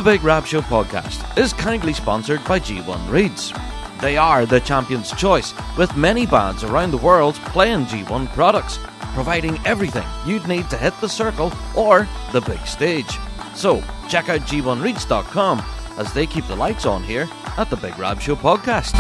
Big Rab Show Podcast is kindly sponsored by G1 Reeds. They are the champion's choice, with many bands around the world playing G1 products, providing everything you'd need to hit the circle or the big stage. So, check out g1reeds.com as they keep the lights on here at the Big Rab Show Podcast.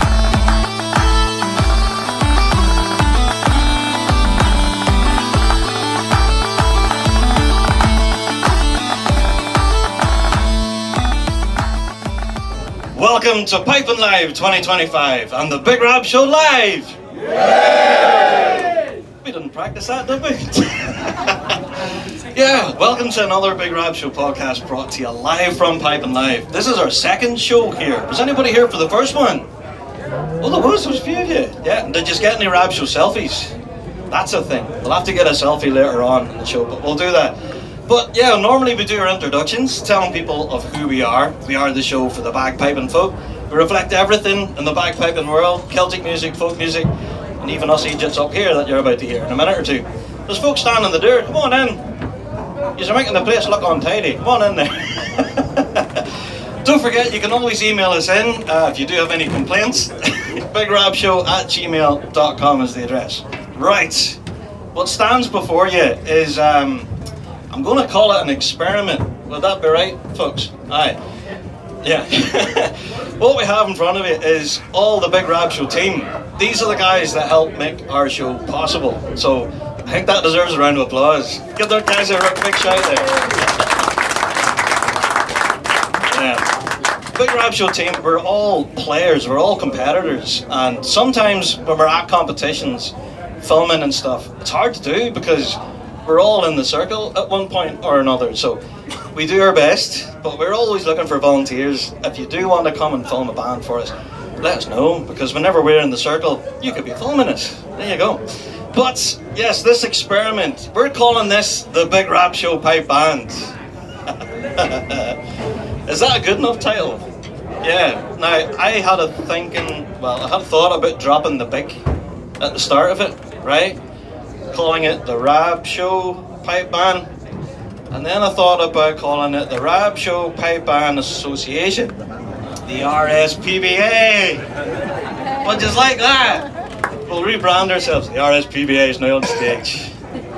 Welcome to Pipin' Live 2025 and the Big Rab Show Live! Yay! We didn't practice that, did we? Yeah, welcome to another Big Rab Show podcast brought to you live from Pipin' Live. This is our second show here. Was anybody here for the first one? Oh, there was a few of you. Yeah, did you get any Rab Show selfies? That's a thing. We'll have to get a selfie later on in the show, but we'll do that. But yeah, normally we do our introductions, telling people of who we are. We are the show for the bagpiping folk. We reflect everything in the bagpiping world, Celtic music, folk music, and even us Egypts up here that you're about to hear in a minute or two. There's folks standing in the door, come on in. You're making the place look untidy, come on in there. Don't forget, you can always email us in if you do have any complaints. bigrabshow@gmail.com is the address. Right, what stands before you is... I'm going to call it an experiment. Would that be right, folks? Aye. Yeah. What we have in front of you is all the Big Rab Show team. These are the guys that help make our show possible. So I think that deserves a round of applause. Give those guys a big shout there. Yeah. Big Rab Show team, we're all players, we're all competitors. And sometimes when we're at competitions, filming and stuff, it's hard to do because we're all in the circle at one point or another, so we do our best, but we're always looking for volunteers. If you do want to come and film a band for us, let us know, because whenever we're in the circle, you could be filming us. There you go. But yes, this experiment, we're calling this the Big Rab Show Pipe Band. Is that a good enough title? Yeah. Now, I had a thought about dropping the big at the start of it, right? Calling it the Rab Show Pipe Band, and then I thought about calling it the Rab Show Pipe Band Association, the RSPBA. But just like that, we'll rebrand ourselves. The RSPBA is now on stage.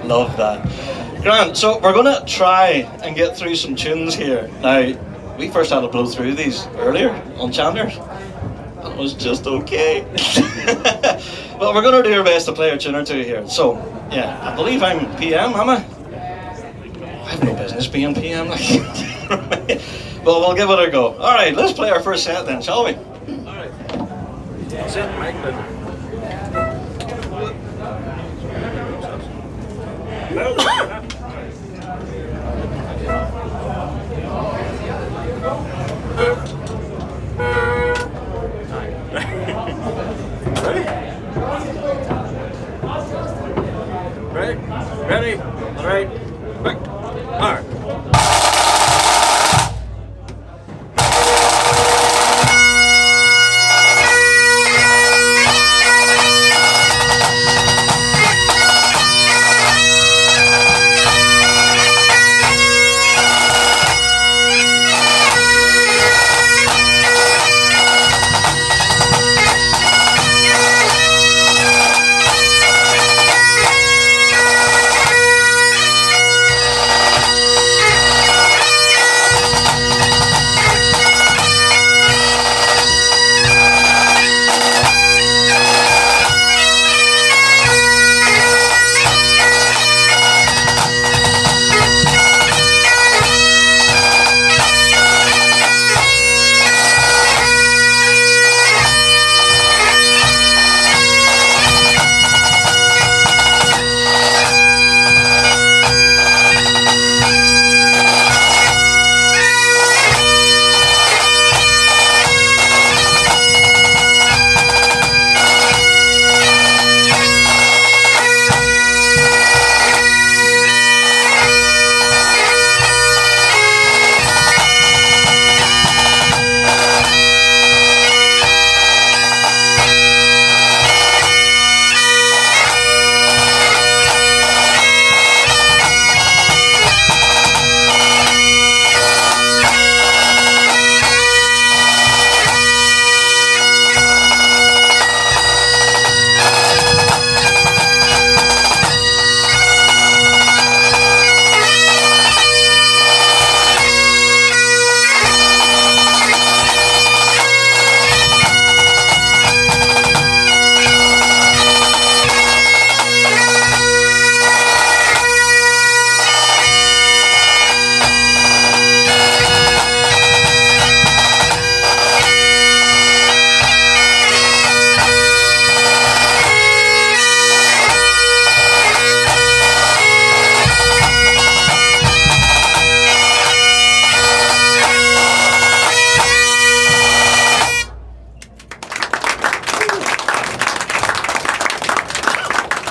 Love that. Grant, so we're going to try and get through some tunes here. Now, we first had to blow through these earlier on Chandler's. That was just okay. Well, we're going to do our best to play a tune or two here. So, yeah, I believe I'm PM, am I? I have no business being PM. Well, we'll give it a go. All right, let's play our first set then, shall we? All right. Set mic, Ready? All right. Quick. All right.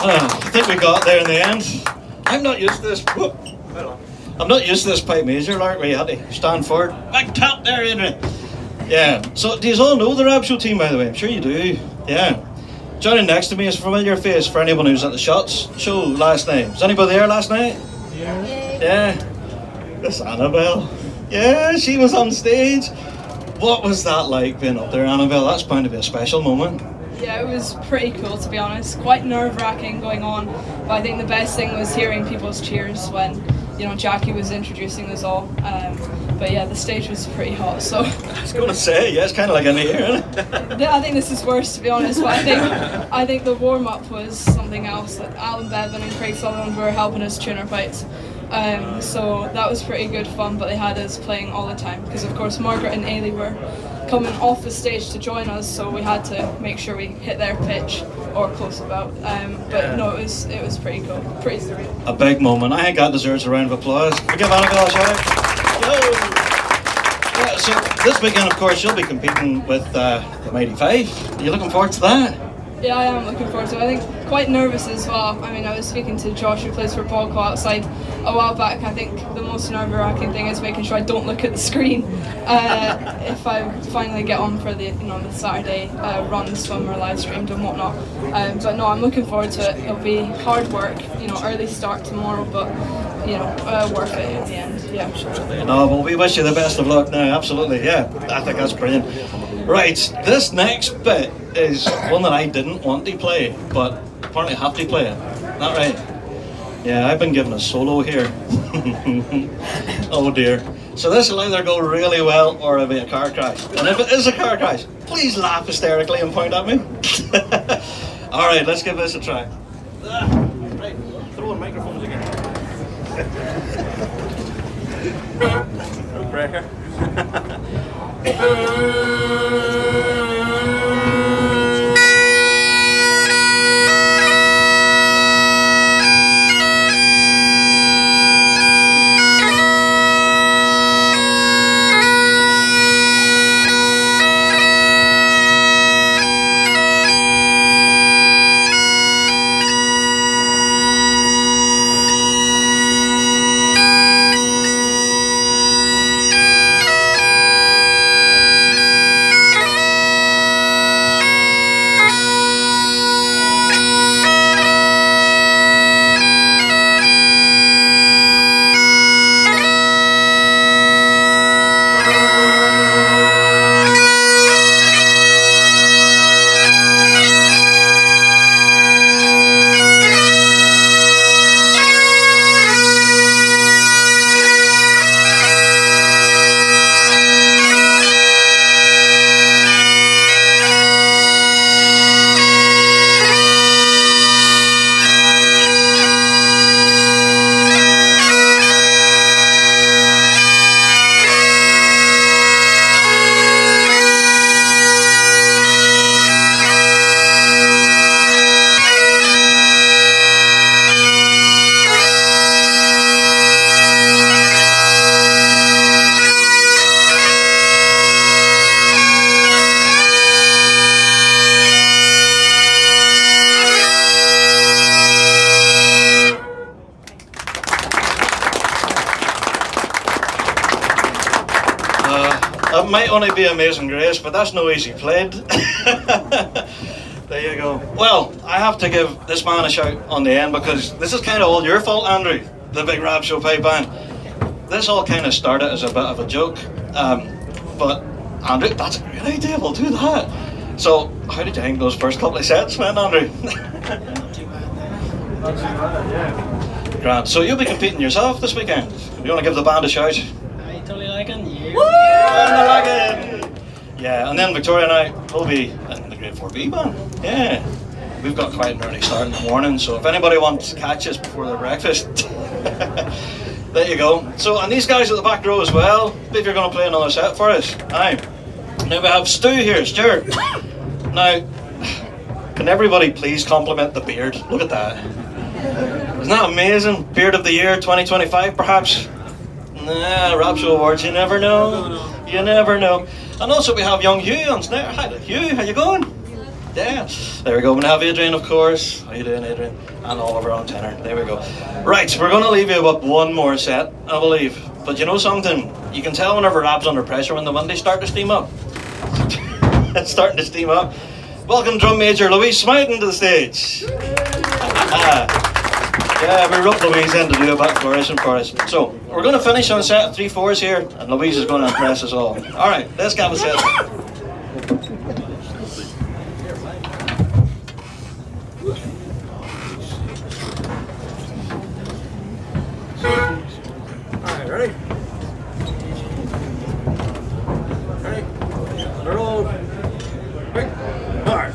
I think we got there in the end. I'm not used to this. Whoop. I'm not used to this pipe major, Lark, where you had to stand forward. Big tap there, Adrian. Yeah. So, do you all know the Rab Show team, by the way? I'm sure you do. Yeah. Joining next to me is a familiar face for anyone who's at the Shots show last night. Was anybody there last night? Yeah. This Annabelle. Yeah, she was on stage. What was that like being up there, Annabelle? That's bound to be a special moment. Yeah, it was pretty cool, to be honest. Quite nerve-wracking going on, but I think the best thing was hearing people's cheers when, Jackie was introducing us all. But yeah, the stage was pretty hot, so... I was going to say, yeah, it's kind of like in the air, isn't it? Yeah, I think this is worse, to be honest, but I think the warm-up was something else. Like Alan Bevan and Craig Sutherland were helping us tune our pipes. So that was pretty good fun, but they had us playing all the time, because of course Margaret and Ailey were coming off the stage to join us, so we had to make sure we hit their pitch or close about. But no, it was pretty cool, pretty surreal. A big moment. I think that deserves a round of applause. We give Annabelle a shout. Yo! Yeah, so this weekend, of course, you'll be competing with the Mighty Five. Are you looking forward to that? Yeah, I am looking forward to it. I think quite nervous as well. I mean, I was speaking to Josh, who plays for Balco outside a while back. I think the most nerve-wracking thing is making sure I don't look at the screen if I finally get on for the the Saturday run, swim, or live streamed and whatnot. But no, I'm looking forward to it. It'll be hard work, early start tomorrow, but worth it in the end. Yeah. No, well, we wish you the best of luck now. Absolutely, yeah. I think that's brilliant. Right, this next bit is one that I didn't want to play, but apparently have to play it. Isn't that right? Yeah, I've been given a solo here. Oh dear. So this will either go really well or it'll be a car crash. And if it is a car crash, please laugh hysterically and point at me. Alright, let's give this a try. Right, throw in microphones again. No pressure. It might only be Amazing Grace, but that's no easy played. There you go. Well, I have to give this man a shout on the end because this is kind of all your fault, Andrew, the Big Rab Show pipe band. This all kind of started as a bit of a joke, but Andrew, that's a great idea, we'll do that. So, how did you think those first couple of sets went, Andrew? Not too bad, yeah. Grant. So you'll be competing yourself this weekend. You want to give the band a shout? I totally like it. Yeah, and then Victoria and I will be in the Grade 4B band. Yeah. We've got quite an early start in the morning, so if anybody wants to catch us before their breakfast, there you go. So, and these guys at the back row as well, if you're going to play another set for us. Aye. Now we have Stu here, Stuart. Now, can everybody please compliment the beard? Look at that. Isn't that amazing? Beard of the Year 2025 perhaps? Nah, Rab Show Awards, you never know. You never know. And also we have young Hugh on snare. Hi Hugh, how you going? Yeah, there we go. We have Adrian, of course. How you doing, Adrian? And Oliver on tenor. There we go. Right, we're going to leave you with one more set, I believe. But you know something? You can tell whenever Rab's under pressure when the windies start to steam up. It's starting to steam up. Welcome drum major Louise Smiton to the stage. Yeah, we roped Louise in to do a back chorus for us. So, we're going to finish on a set of 3/4s here, and Louise is going to impress us all. Alright, let's get a set. Alright, ready? Ready? Roll. Quick. Alright.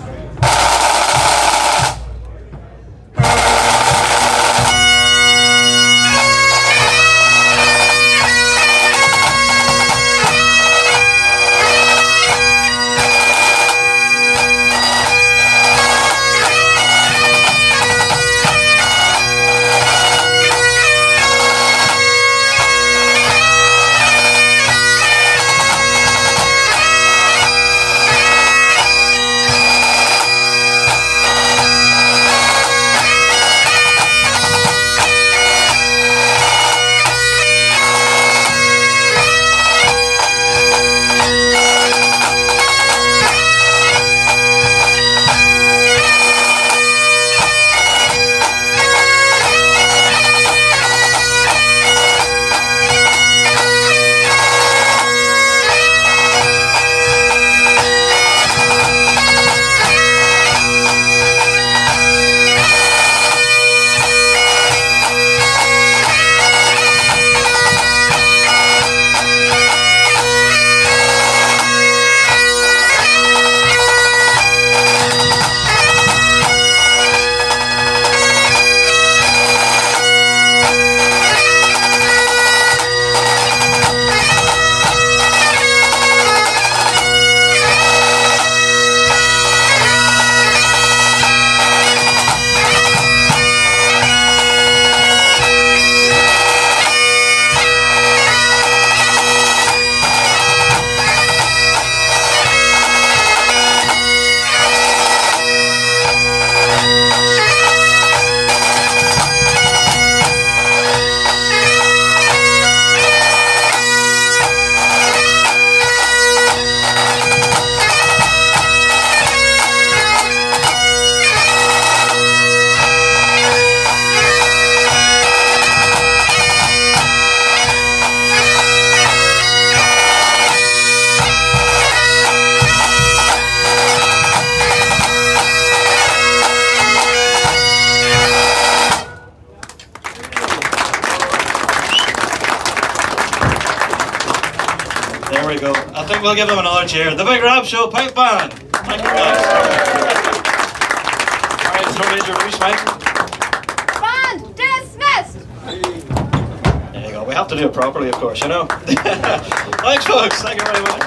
I think we'll give them another cheer. The Big Rab Show Pipe Band. Thank you guys. Alright, drum major Louise Smiton. Band dismissed! There you go. We have to do it properly, of course, you know. Thanks, folks. Thank you very much.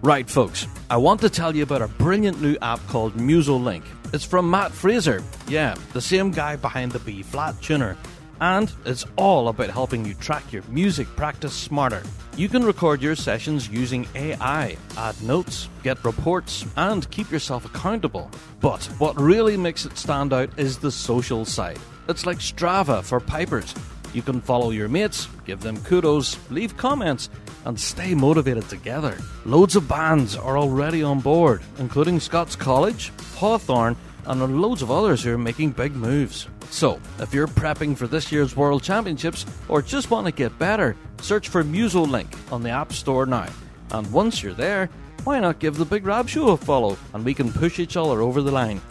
Right, folks, I want to tell you about a brilliant new app called MusoLink. It's from Matt Fraser, yeah, the same guy behind the B-flat tuner. And it's all about helping you track your music practice smarter. You can record your sessions using AI, add notes, get reports, and keep yourself accountable. But what really makes it stand out is the social side. It's like Strava for pipers. You can follow your mates, give them kudos, leave comments, and stay motivated together. Loads of bands are already on board, including Scots College, Hawthorne, and loads of others who are making big moves. So, if you're prepping for this year's World Championships or just want to get better, search for MusoLink on the App Store now. And once you're there, why not give the Big Rab Show a follow and we can push each other over the line.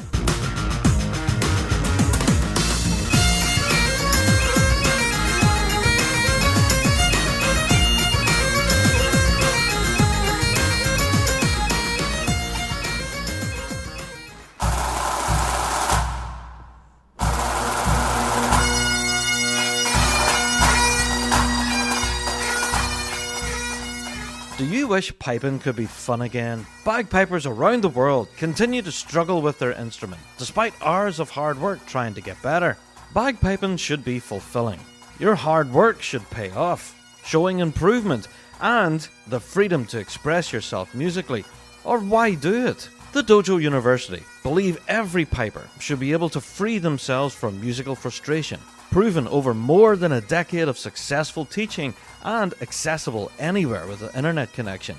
Do you wish piping could be fun again? Bagpipers around the world continue to struggle with their instrument, despite hours of hard work trying to get better. Bagpiping should be fulfilling. Your hard work should pay off, showing improvement and the freedom to express yourself musically. Or why do it? The Dojo University believe every piper should be able to free themselves from musical frustration, proven over more than a decade of successful teaching and accessible anywhere with an internet connection.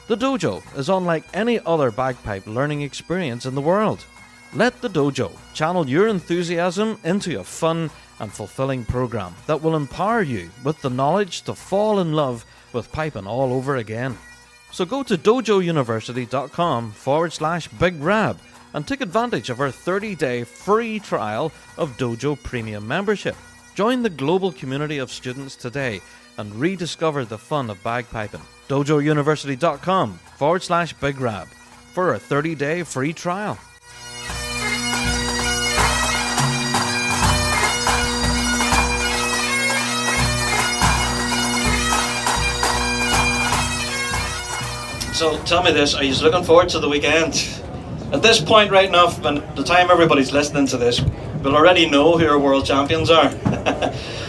The Dojo is unlike any other bagpipe learning experience in the world. Let the Dojo channel your enthusiasm into a fun and fulfilling program that will empower you with the knowledge to fall in love with piping all over again. So go to dojouniversity.com/Big Rab and take advantage of our 30-day free trial of Dojo Premium membership. Join the global community of students today and rediscover the fun of bagpiping. dojouniversity.com/Big Rab for a 30-day free trial. So tell me this, are you looking forward to the weekend? At this point right now, when the time everybody's listening to this, we'll already know who our world champions are.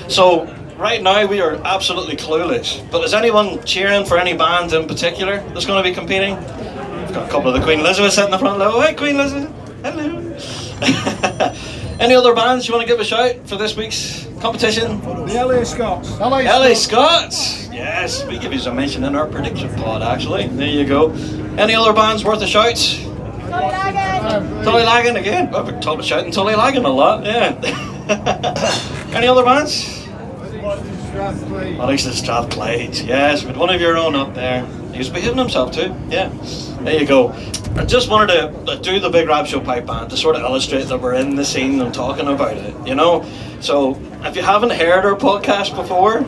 So right now we are absolutely clueless. But is anyone cheering for any band in particular that's going to be competing? We've got a couple of the Queen Elizabeth sitting in the front row. Hey Queen Elizabeth, hello. Any other bands you want to give a shout for this week's competition? The LA Scots. LA Scots! Yes, we give you some mention in our prediction pod actually. There you go. Any other bands worth a shout? Tully Lagan again. Well, we're talking shouting Tully Lagan a lot, yeah. Any other bands? Alex the Strathclyde, yes, with one of your own up there. He's behaving himself too, yeah. There you go. I just wanted to do the Big Rab Show pipe band to sort of illustrate that we're in the scene and talking about it, you know? So, if you haven't heard our podcast before,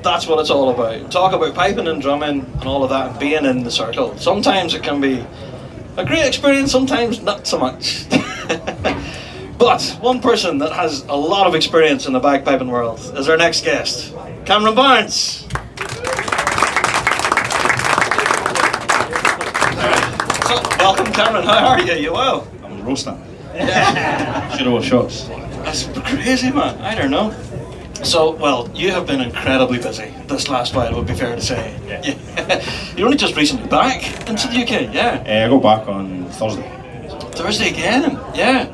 that's what it's all about. Talk about piping and drumming and all of that and being in the circle. Sometimes it can be a great experience, sometimes not so much. But one person that has a lot of experience in the bagpiping world is our next guest, Cameron Barnes. So, welcome Cameron, how are you? You well? I'm roasting. Yeah. Should have wore shorts. That's crazy, man. I don't know. So, well, you have been incredibly busy this last while, it would be fair to say. Yeah. You're only just recently back into the UK, yeah? I got back on Thursday. Thursday again, yeah.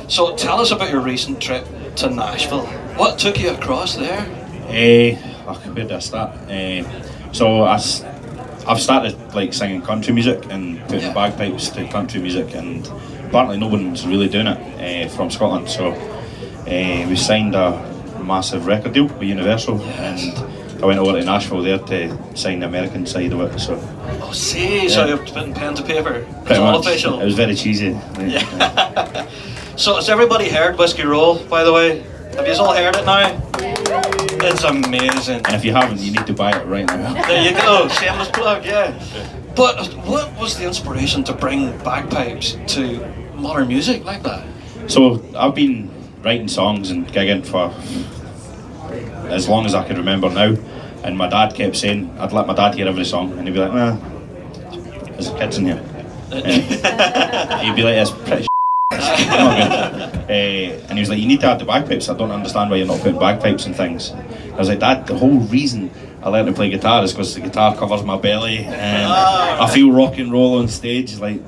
So tell us about your recent trip to Nashville. What took you across there? Where did I start? So I've started like singing country music and putting bagpipes to country music, and apparently no one's really doing it from Scotland. So we signed a massive record deal with Universal, and I went over to Nashville there to sign the American side of it. So. Oh, see, so you're putting pen to paper. It's Pretty all much. official. It was very cheesy. Yeah. So has everybody heard Whiskey Roll, by the way? Have you all heard it now? It's amazing. And if you haven't, you need to buy it right now. There you go, shameless plug, yeah. But what was the inspiration to bring bagpipes to modern music like that? So I've been writing songs and gigging for as long as I can remember now, and my dad kept saying I'd let my dad hear every song, and he'd be like, "Nah, there's kids in here." He'd be like, "It's pretty not good." And he was like, "You need to add the bagpipes. I don't understand why you're not putting bagpipes and things." I was like, "Dad, the whole reason I learned to play guitar is because the guitar covers my belly, and I feel rock and roll on stage. Like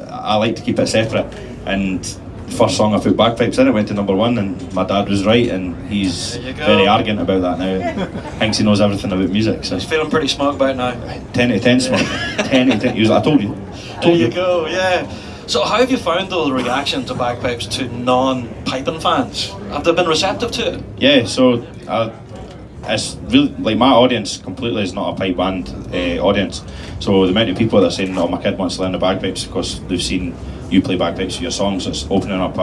I like to keep it separate." And the first song I put bagpipes in, it went to #1, and my dad was right, and he's very arrogant about that now. Thinks he knows everything about music. So he's feeling pretty smug about it now. 10 out of 10 smug. 10 out of 10. He was like, I told you. There you go, yeah. So how have you found the reaction to bagpipes to non-piping fans? Have they been receptive to it? Yeah, so it's really, like my audience completely is not a pipe band audience. So the amount of people that are saying, "Oh, my kid wants to learn the bagpipes," because they've seen you play bagpipes with your songs, it's opening up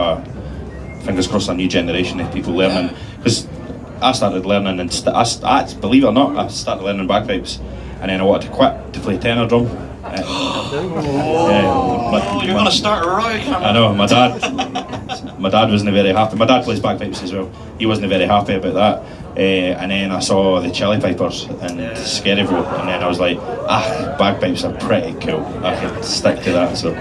fingers crossed, a new generation of people learning. Because I started learning, and believe it or not, I started learning bagpipes, and then I wanted to quit to play tenor drum. You're going to start a row, Cameron. I know, my dad wasn't very happy. My dad plays bagpipes as well. He wasn't very happy about that. And then I saw the Chili Pipers and Scaryville, and then I was like, bagpipes are pretty cool. I can stick to that. So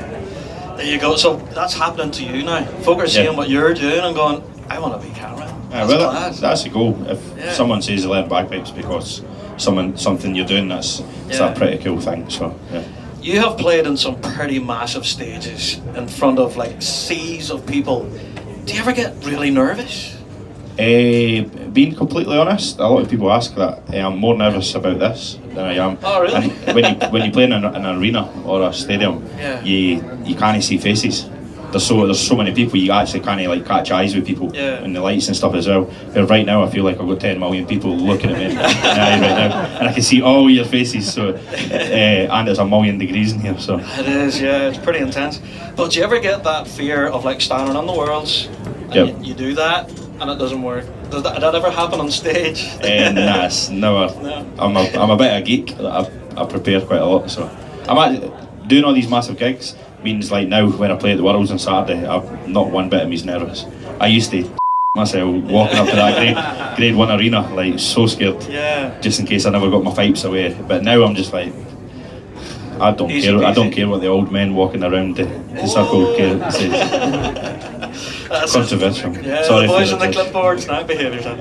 there you go. So that's happening to you now. Folk are seeing what you're doing and going, I want to be Cameron. That's the goal. If someone says they learn bagpipes because something you're doing, it's a pretty cool thing. So yeah. You have played in some pretty massive stages in front of like seas of people. Do you ever get really nervous? Being completely honest, a lot of people ask that. I'm more nervous about this than I am. Oh, really? And when you play in an arena or a stadium, you can't see faces. There's so many people, you actually can't like catch eyes with people and the lights and stuff as well. But right now I feel like I've got 10 million people looking at me in the eye right now, and I can see all your faces. So and it's 1,000,000 degrees in here. So it is, it's pretty intense. But do you ever get that fear of like standing on the Worlds and you do that and it doesn't work? Did that ever happen on stage? Nah, never. No. I'm a bit of a geek. I prepare quite a lot. So I'm doing all these massive gigs. Means like now when I play at the Worlds on Saturday, I'm not one bit of me's nervous. I used to myself walking up to that grade 1 arena, like so scared, just in case I never got my pipes away. But now I'm just like, I don't care. I don't care what the old men walking around the circle care. That's controversial. Sorry, the boys on the clipboards now behave yourself.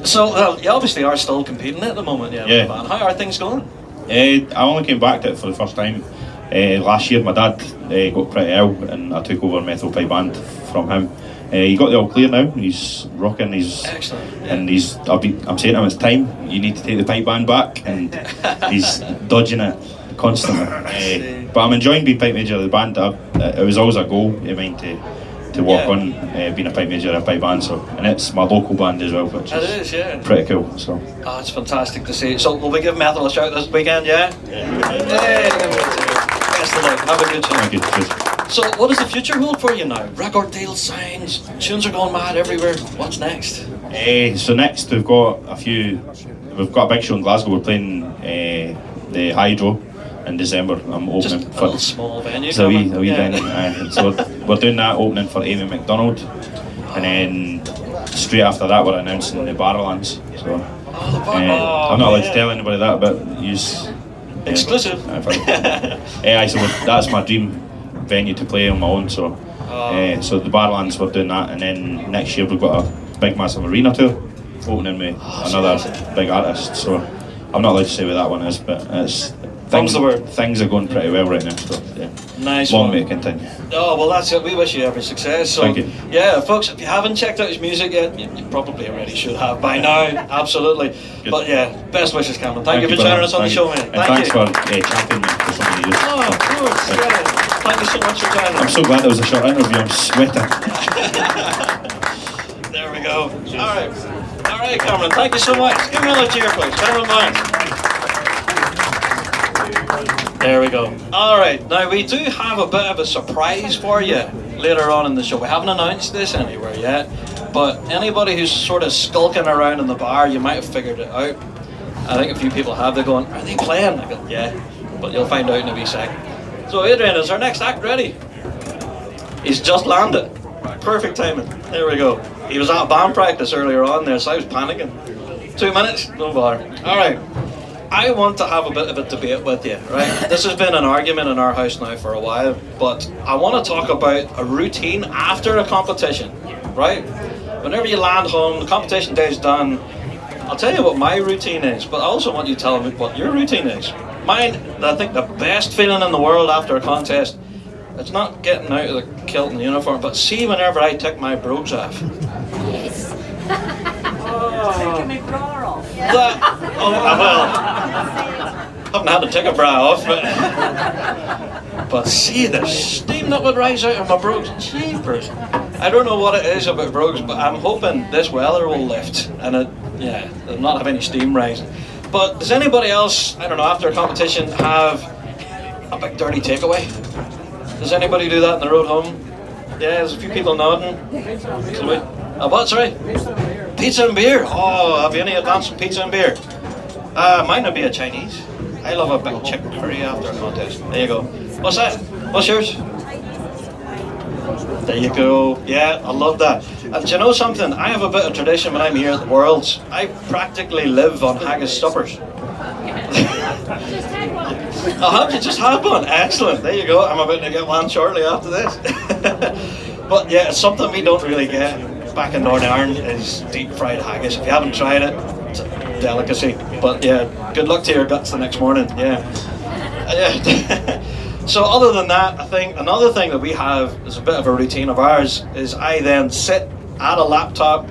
So you obviously are still competing at the moment, with the band. How are things going? I only came back to it for the first time last year. My dad got pretty ill and I took over Metal Pipe Band from him. He got the all clear now. He's rocking. He's excellent. And I'm saying to him, it's time. You need to take the pipe band back, and he's dodging it constantly. But I'm enjoying being pipe major of the band. It was always a goal of mine to work on being a pipe major of a pipe band. So, and it's my local band as well, which is pretty cool. So it's fantastic to see. So will we give Metal a shout this weekend? Best of luck. Have a good time. Thank you. So what does the future hold for you now? Record deals, signs, tunes are going mad everywhere. What's next? So next we've got a big show in Glasgow. We're playing the Hydro in December. I'm opening just a little small venue. It's a wee venue. So we're doing that, opening for Amy McDonald, and then straight after that we're announcing the Barrowlands. So I'm not allowed to tell anybody that, but use exclusive. So that's my dream venue to play on my own. So so the Barrowlands, we're doing that, and then next year we've got a big massive arena tour opening with another big artist. So I'm not allowed to say what that one is, but it's things are going pretty well right now. So nice. Long may it continue. Oh well, that's it. We wish you every success. So, thank you. Yeah, folks, if you haven't checked out his music yet, you probably already should have by now. Absolutely. Good. But best wishes, Cameron. Thank you for joining us on the show, man. Thanks for championing me for so many years. Oh, of course. Thank you so much for joining us. I'm so glad that was a short interview. I'm sweating. There we go. All right, Cameron. Thank you so much. Give me another cheer, please. Cameron Barnes. There we go. All right, now we do have a bit of a surprise for you later on in the show. We haven't announced this anywhere yet, but anybody who's sort of skulking around in the bar, you might have figured it out. I think a few people have. They're going, are they playing? I go, yeah, but you'll find out in a wee sec. So Adrian, is our next act ready? He's just landed. Perfect timing. There we go. He was at band practice earlier on there, so I was panicking. 2 minutes? No bother. All right. I want to have a bit of a debate with you, right? This has been an argument in our house now for a while, but I want to talk about a routine after a competition, right? Whenever you land home, the competition day's done, I'll tell you what my routine is, but I also want you to tell me what your routine is. Mine, I think the best feeling in the world after a contest, it's not getting out of the kilt and uniform, but see whenever I take my brogues off. Haven't had to take a bra off, but see the steam that would rise out of my brogues. Jeepers. I don't know what it is about brogues, but I'm hoping this weather will lift and it'll not have any steam rising. But does anybody else, I don't know, after a competition have a big dirty takeaway? Does anybody do that on the road home? Yeah, there's a few people nodding. What, sorry? Pizza and beer. Oh, have you any advance on pizza and beer? Mine would be a Chinese. I love a big chicken curry after a contest. There you go. What's that? What's yours? There you go. Yeah, I love that. And do you know something? I have a bit of tradition when I'm here at the Worlds. I practically live on haggis suppers. You just had one? Excellent. There you go. I'm about to get one shortly after this. But yeah, it's something we don't really get back in Northern Ireland is deep fried haggis. If you haven't tried it, it's a delicacy. But yeah, good luck to your guts the next morning. Yeah. So other than that, I think another thing that we have is a bit of a routine of ours is I then sit at a laptop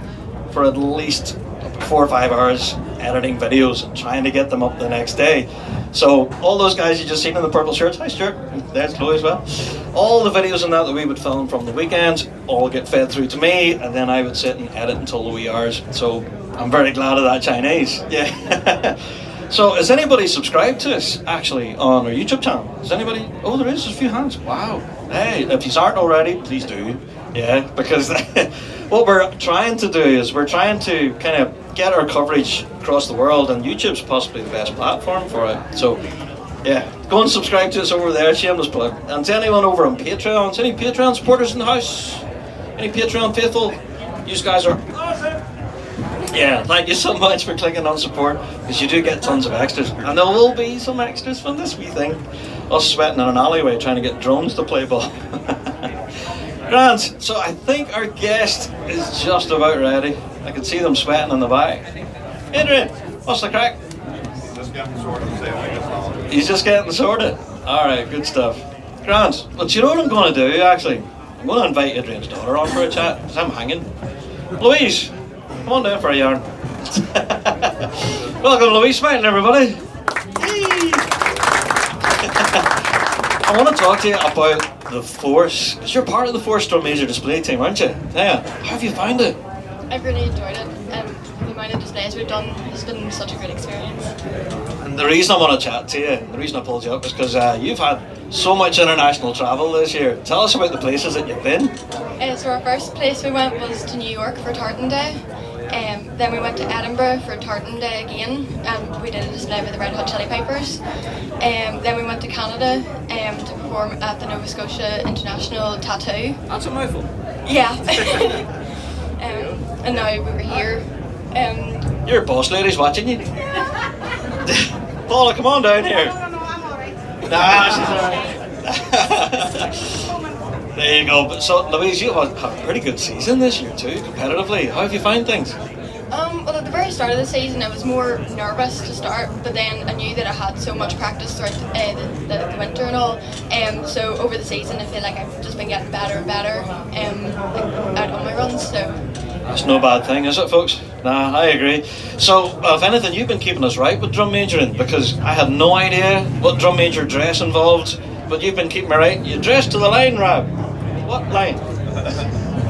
for at least 4 or 5 hours editing videos and trying to get them up the next day. So all those guys you just seen in the purple shirts, hi Stuart, there's Chloe as well. All the videos and that we would film from the weekends all get fed through to me, and then I would sit and edit until the wee hours. So I'm very glad of that Chinese. Yeah. So has anybody subscribed to us actually on our YouTube channel? Has anybody? Oh, there's a few hands. Wow. Hey, if you aren't already, please do. Yeah, because what we're trying to do is we're trying to kind of get our coverage across the world, and YouTube's possibly the best platform for it. So yeah, go and subscribe to us over there, shameless plug. And to anyone over on Patreon, any Patreon supporters in the house? Any Patreon faithful? You guys are awesome. Yeah, thank you so much for clicking on support, because you do get tons of extras, and there will be some extras from this wee thing. Us sweating in an alleyway trying to get drones to play ball. Grant, so I think our guest is just about ready. I can see them sweating in the back. Adrian, what's the crack? Just getting sorted. He's just getting sorted. Alright, good stuff. Grant, well, do you know what I'm going to do actually? I'm going to invite Adrian's daughter on for a chat, because I'm hanging. Louise, come on down for a yarn. Welcome, Louise Smiton, everybody. I want to talk to you about the Force, because you're part of the Force Drum Major display team, aren't you? Yeah. How have you found it? I've really enjoyed it. The amount of displays we've done has been such a good experience. And the reason I want to chat to you, the reason I pulled you up, is because you've had so much international travel this year. Tell us about the places that you've been. So our first place we went was to New York for Tartan Day. Then we went to Edinburgh for Tartan Day again, and we did a display with the Red Hot Chili Peppers. Then we went to Canada to perform at the Nova Scotia International Tattoo. That's a mouthful. Yeah. And now we were here. Your boss lady's watching you. Paula, come on down here. No, I'm alright. Nah, she's alright. There you go. But so, Louise, you had a pretty good season this year too, competitively. How have you found things? Well, at the very start of the season, I was more nervous to start, but then I knew that I had so much practice throughout the winter and all. So over the season, I feel like I've just been getting better and better out on my runs. So that's no bad thing, is it, folks? Nah, I agree. So, if anything, you've been keeping us right with drum majoring, because I had no idea what drum major dress involved, but you've been keeping me right. You dress to the line, Rab. What line?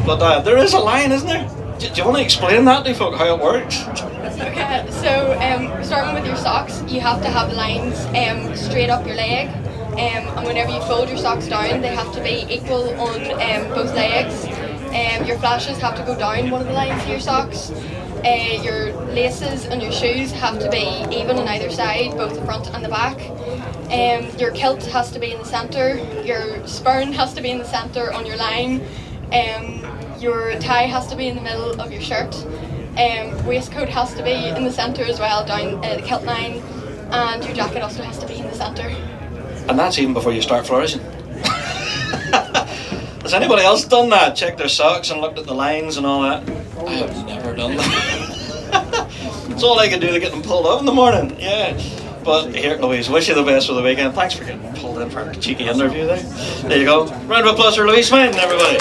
But there is a line, isn't there? Do you want to explain that to folk, how it works? okay, so starting with your socks, you have to have lines straight up your leg, and whenever you fold your socks down, they have to be equal on both legs. Your flashes have to go down one of the lines of your socks. Your laces and your shoes have to be even on either side, both the front and the back. Your kilt has to be in the centre. Your spurn has to be in the centre on your line. Your tie has to be in the middle of your shirt. Waistcoat has to be in the centre as well, down the kilt line. And your jacket also has to be in the centre. And that's even before you start flourishing. Has anybody else done that? Checked their socks and looked at the lines and all that? I have never done that. It's all I can do to get them pulled up in the morning. Yeah. But here, Louise, wish you the best for the weekend. Thanks for getting pulled in for a cheeky interview there. There you go. Round of applause for Louise Smiton, everybody.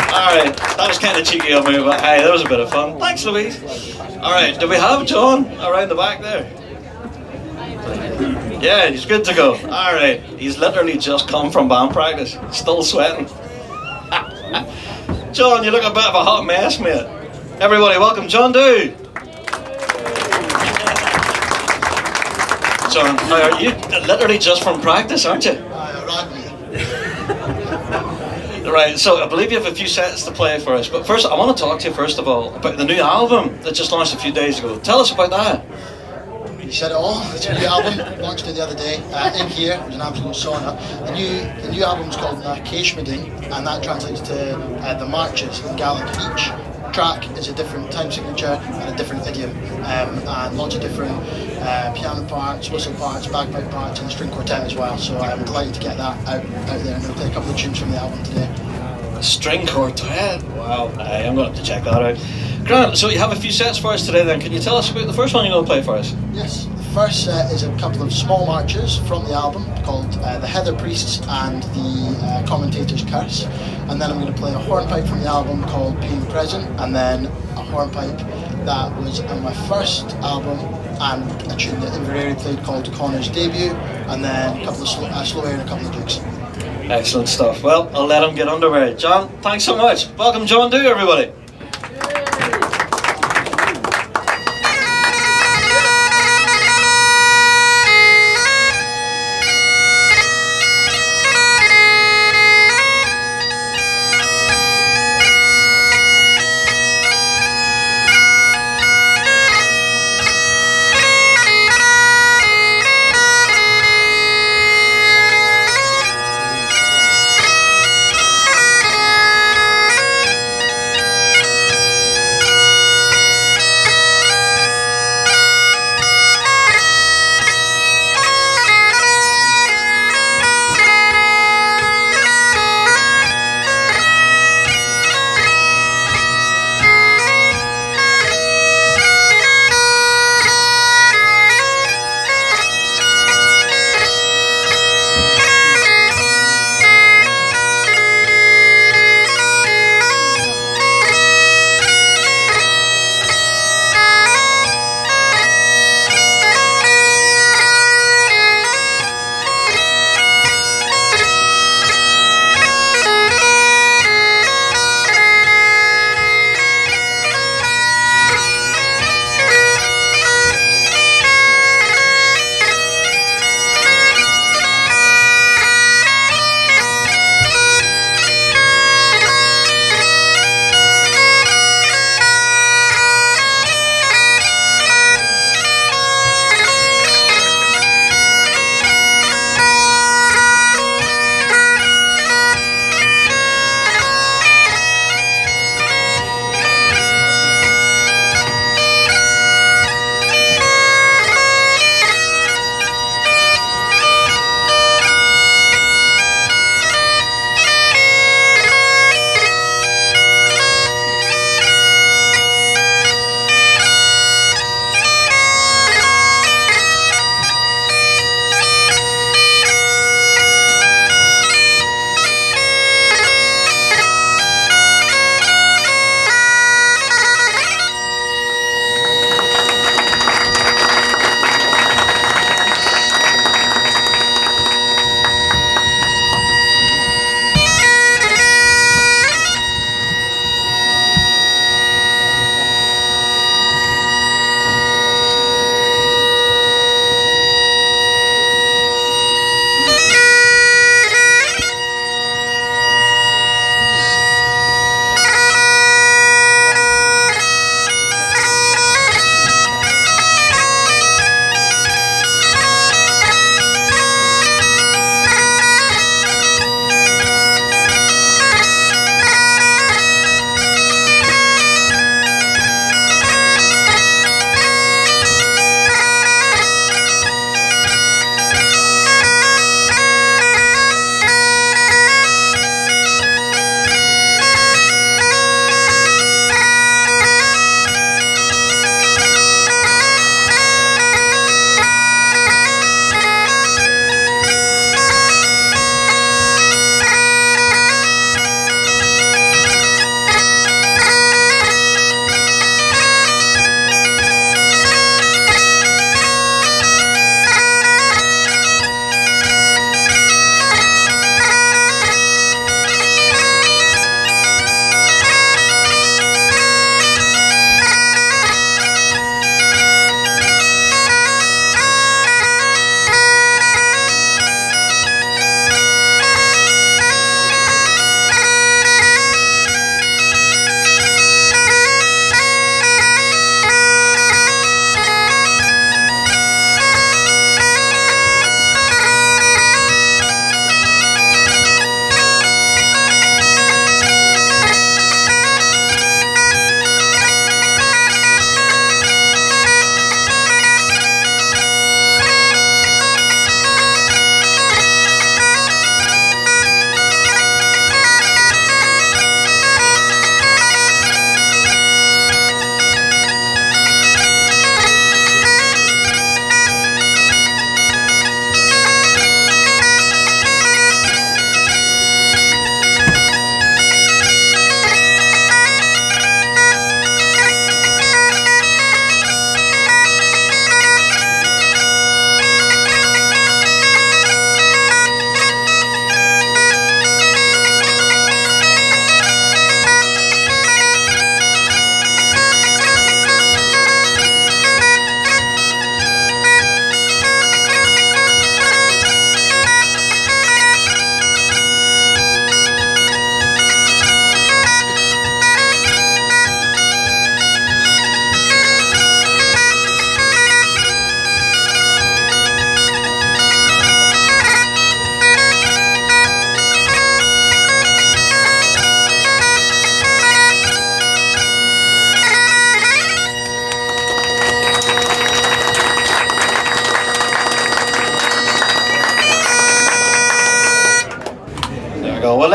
Alright, that was kind of cheeky of me, but hey, that was a bit of fun. Thanks, Louise. Alright, do we have John around the back there? Yeah, he's good to go. Alright, he's literally just come from band practice. Still sweating. John, you look a bit of a hot mess, mate. Everybody, welcome John Dew. John, now are you literally just from practice, aren't you? Right, so I believe you have a few sets to play for us, but first I want to talk to you first of all about the new album that just launched a few days ago. Tell us about that. You said it all. It's a new album, launched it the other day in here. It was an absolute sauna. The new album's called Keshmadin, and that translates to the marches of Gaelic. Each track is a different time signature and a different idiom, and lots of different piano parts, whistle parts, bagpipe parts, and string quartet as well. So I'm delighted to get that out there, and we'll play a couple of tunes from the album today. String quartet. Wow, I'm going to have to check that out. Grant, so you have a few sets for us today then. Can you tell us about the first one you're going to play for us? Yes, the first set is a couple of small marches from the album called The Heather Priests and The Commentator's Curse. And then I'm going to play a hornpipe from the album called Being Present, and then a hornpipe that was on my first album and a tune that Inverary played called Connor's Debut, and then a couple of slow air and a couple of jukes. Excellent stuff. Well, I'll let him get underway. John, thanks so much. Welcome, John Dew, everybody.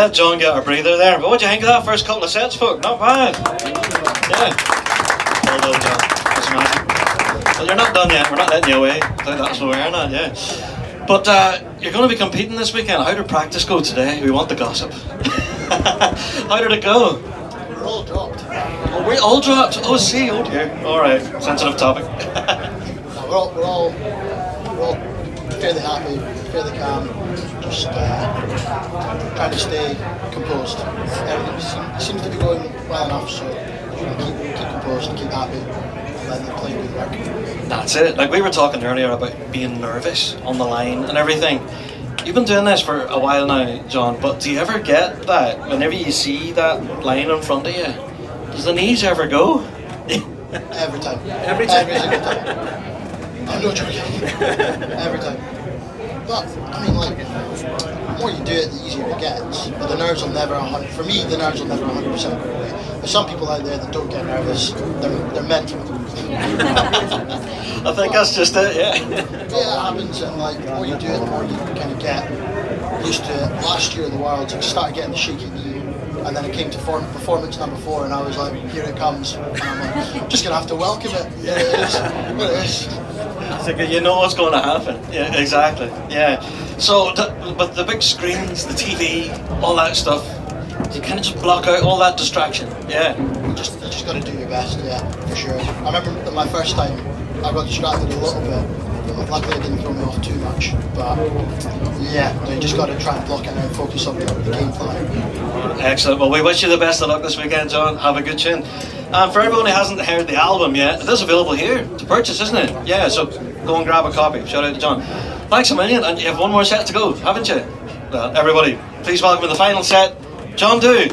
let John get a breather there. But what do you think of that first couple of sets, folk? Not bad. Yeah. Well done, John. That's amazing. Well, you're not done yet. We're not letting you away. That's what we're not, yeah. But you're going to be competing this weekend. How did practice go today? We want the gossip. How did it go? We're all dropped. Oh, we all dropped. Oh, see. Oh dear. All right. Sensitive topic. No, we're all fairly happy, fairly calm, just trying to stay composed. Everything seems to be going well enough, so keep composed and keep happy, and let the play good work. That's it. Like we were talking earlier about being nervous on the line and everything. You've been doing this for a while now, John, but do you ever get that whenever you see that line in front of you? Does the knees ever go? Every time. Every time? Every single time. I'm not joking. Every time. But, I mean, like, the more you do it, the easier it gets. But the nerves will never, for me, the nerves will never 100% go away. There's some people out there that don't get nervous. They're meant to. I think that's just it, yeah. Yeah, it happens, and like, the more you do it, the more you kind of get used to it. Last year in the Worlds, I started getting the shaky knee, and then it came to performance number 4, and I was like, here it comes. And I'm like, I'm just going to have to welcome it. Here it is. Here it is. So you know what's going to happen. Yeah, exactly. Yeah. So, but the big screens, the TV, all that stuff, you kind of just block out all that distraction. Yeah. You just got to do your best, yeah, for sure. I remember my first time, I got distracted a little bit. But luckily it didn't throw me off too much. But yeah, you just got to try and block it and focus on the game plan. Excellent. Well, we wish you the best of luck this weekend, John. Have a good tune. And for everyone who hasn't heard the album yet, it is available here to purchase, isn't it? Yeah, so go and grab a copy. Shout out to John. Thanks a million, and you have one more set to go, haven't you? Well, everybody, please welcome in the final set, John Dew.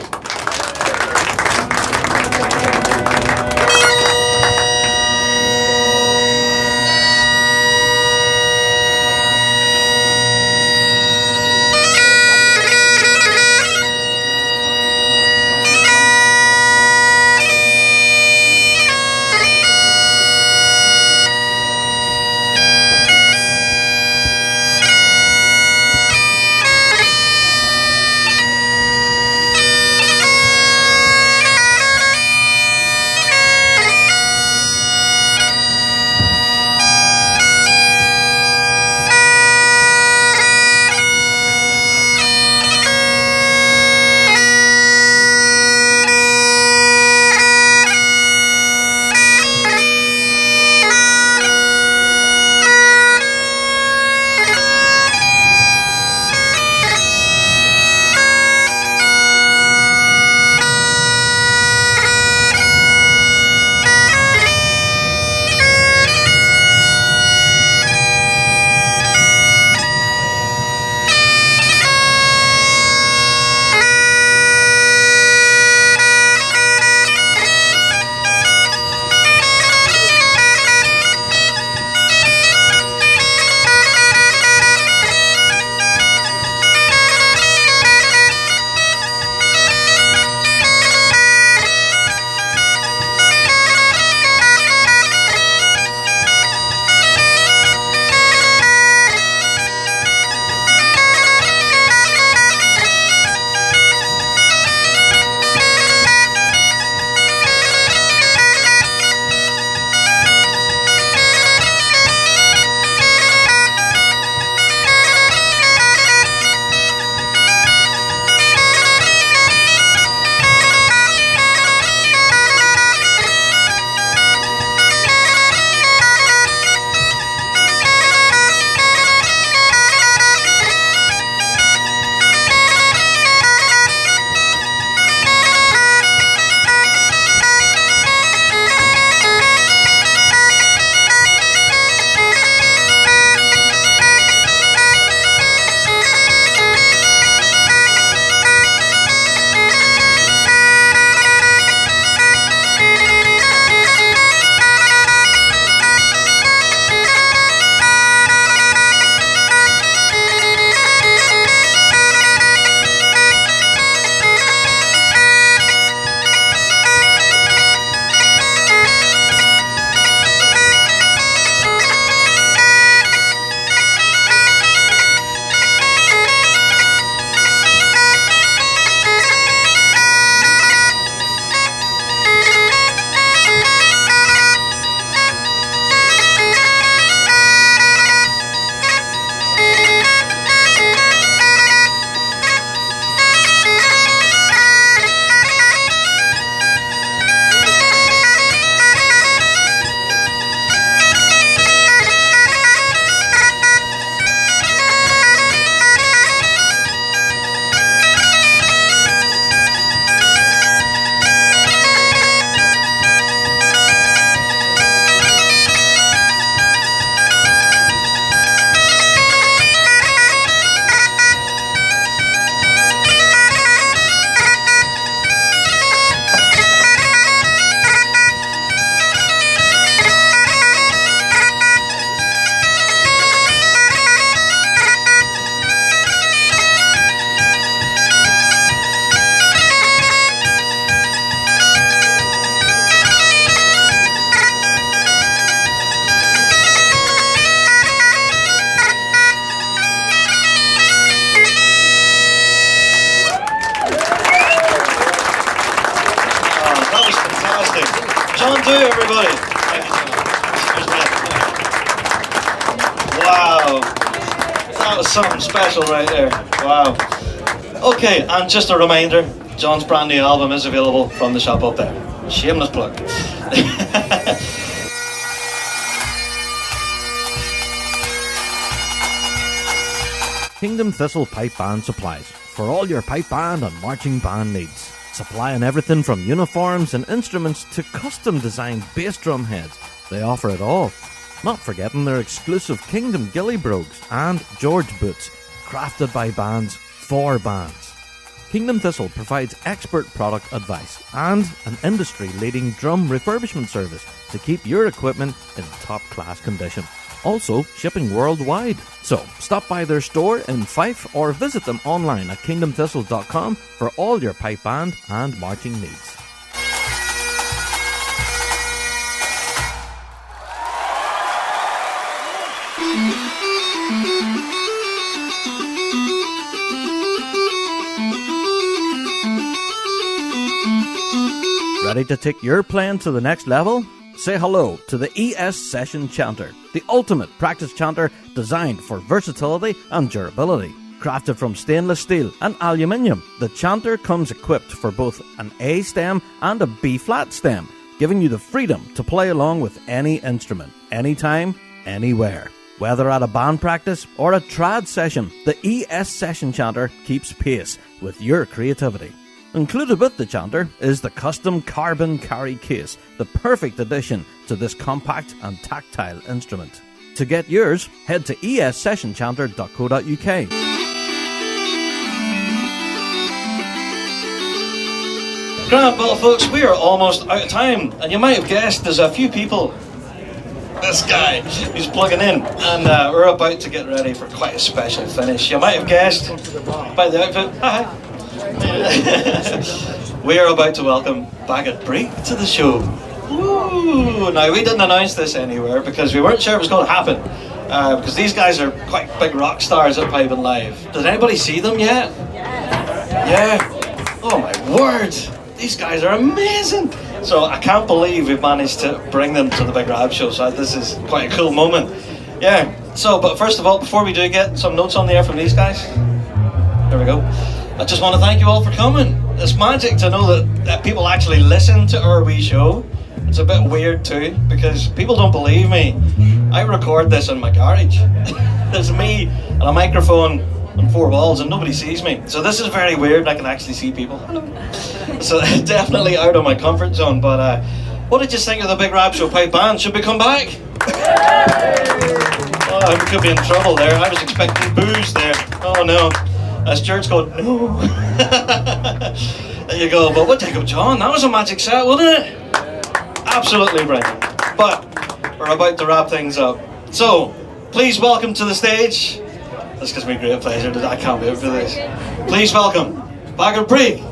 Fantastic. John too, everybody. Thank you, John. Wow. That was something special right there. Wow. Okay, and just a reminder, John's brand new album is available from the shop up there. Shameless plug. Kingdom Thistle Pipe Band Supplies for all your pipe band and marching band needs. Supplying everything from uniforms and instruments to custom designed bass drum heads. They offer it all. Not forgetting their exclusive Kingdom Gilly Brogues and George Boots, crafted by bands for bands. Kingdom Thistle provides expert product advice and an industry-leading drum refurbishment service to keep your equipment in top-class condition. Also, shipping worldwide. So, stop by their store in Fife or visit them online at kingdomthistle.com for all your pipe band and marching needs. Ready to take your playing to the next level? Say hello to the ES Session Chanter, the ultimate practice chanter designed for versatility and durability. Crafted from stainless steel and aluminium, the chanter comes equipped for both an A stem and a B flat stem, giving you the freedom to play along with any instrument, anytime, anywhere. Whether at a band practice or a trad session, the ES Session Chanter keeps pace with your creativity. Included with the chanter is the custom carbon carry case, the perfect addition to this compact and tactile instrument. To get yours, head to essessionchanter.co.uk. Grand, well folks, we are almost out of time, and you might have guessed there's a few people. This guy, he's plugging in, and we're about to get ready for quite a special finish. You might have guessed by the outfit. Hi. We are about to welcome Bagad Brieg to the show. Woo! Now, we didn't announce this anywhere because we weren't sure it was going to happen. Because these guys are quite big rock stars at Piping Live. Did anybody see them yet? Yeah? Oh my word! These guys are amazing! So I can't believe we've managed to bring them to the Big Rab Show. So this is quite a cool moment. Yeah. So, but first of all, before we do get some notes on the air from these guys, there we go. I just want to thank you all for coming. It's magic to know that people actually listen to our wee show. It's a bit weird too, because people don't believe me. I record this in my garage. There's me and a microphone and 4 walls and nobody sees me. So this is very weird. I can actually see people. Hello. So definitely out of my comfort zone. But what did you think of the Big Rab Show Pipe Band? Should we come back? Oh, we could be in trouble there. I was expecting booze there. Oh no. Stuart's going, no. There you go. But what take up, John? That was a magic set, wasn't it? Absolutely brilliant. But we're about to wrap things up. So, please welcome to the stage. This gives me great pleasure. I can't wait for this. Please welcome Bagad Brieg.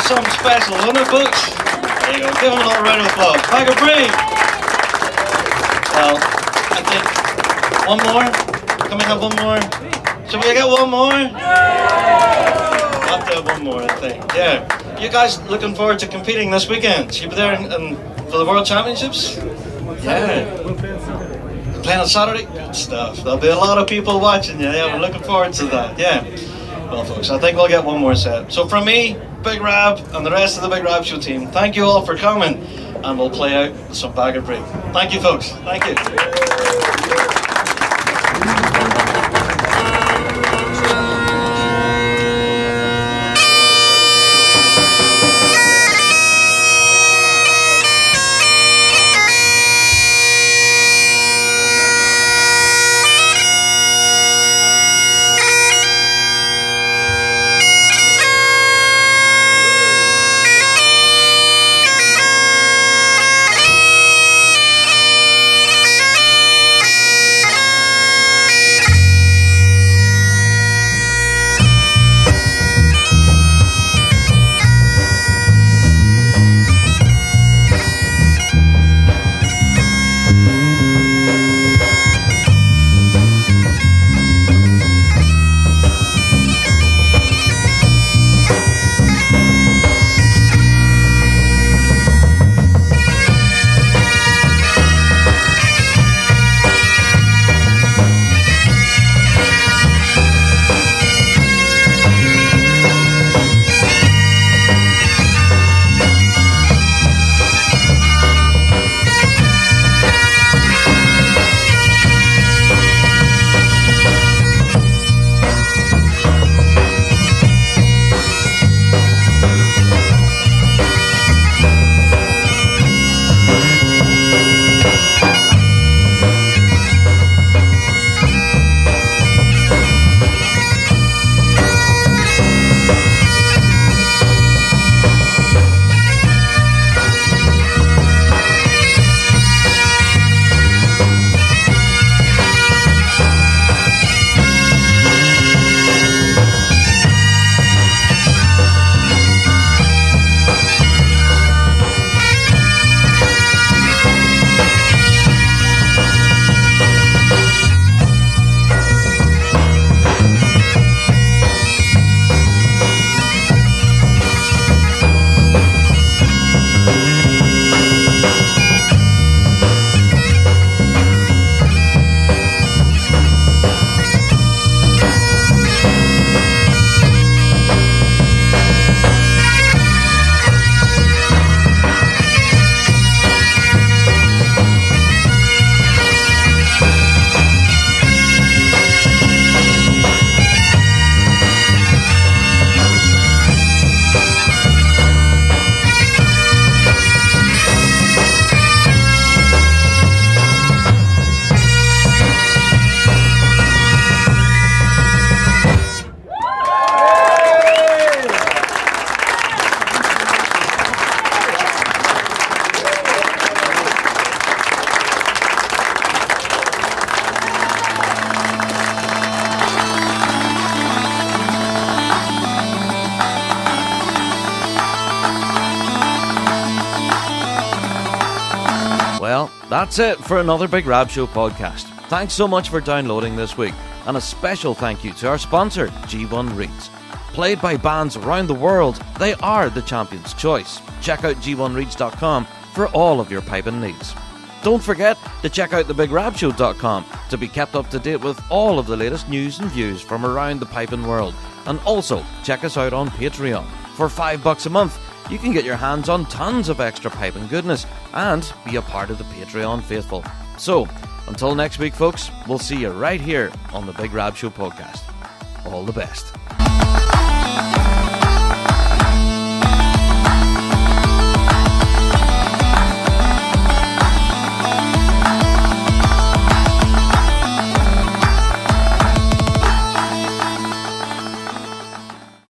something special, wasn't it, folks? There you go. Give them another round of applause. Bagad Brieg. Well, I think one more. Can we have one more? Should we get one more? Have to have one more, I think. Yeah. You guys looking forward to competing this weekend? Should you be there for the World Championships? Yeah. Playing on Saturday? Good stuff. There'll be a lot of people watching you. Yeah, we're looking forward to that. Yeah. Well, folks, I think we'll get one more set. So from me, Big Rab, and the rest of the Big Rab Show team, thank you all for coming, and we'll play out some Bagad Brieg. Thank you, folks. Thank you. Well, that's it for another Big Rab Show podcast. Thanks so much for downloading this week, and a special thank you to our sponsor, G1 Reeds. Played by bands around the world, they are the champion's choice. Check out g1reeds.com for all of your piping needs. Don't forget to check out thebigrabshow.com to be kept up to date with all of the latest news and views from around the piping world. And also, check us out on Patreon. For $5 a month, you can get your hands on tons of extra piping goodness and be a part of the Patreon faithful. So, until next week, folks, we'll see you right here on the Big Rab Show Podcast. All the best.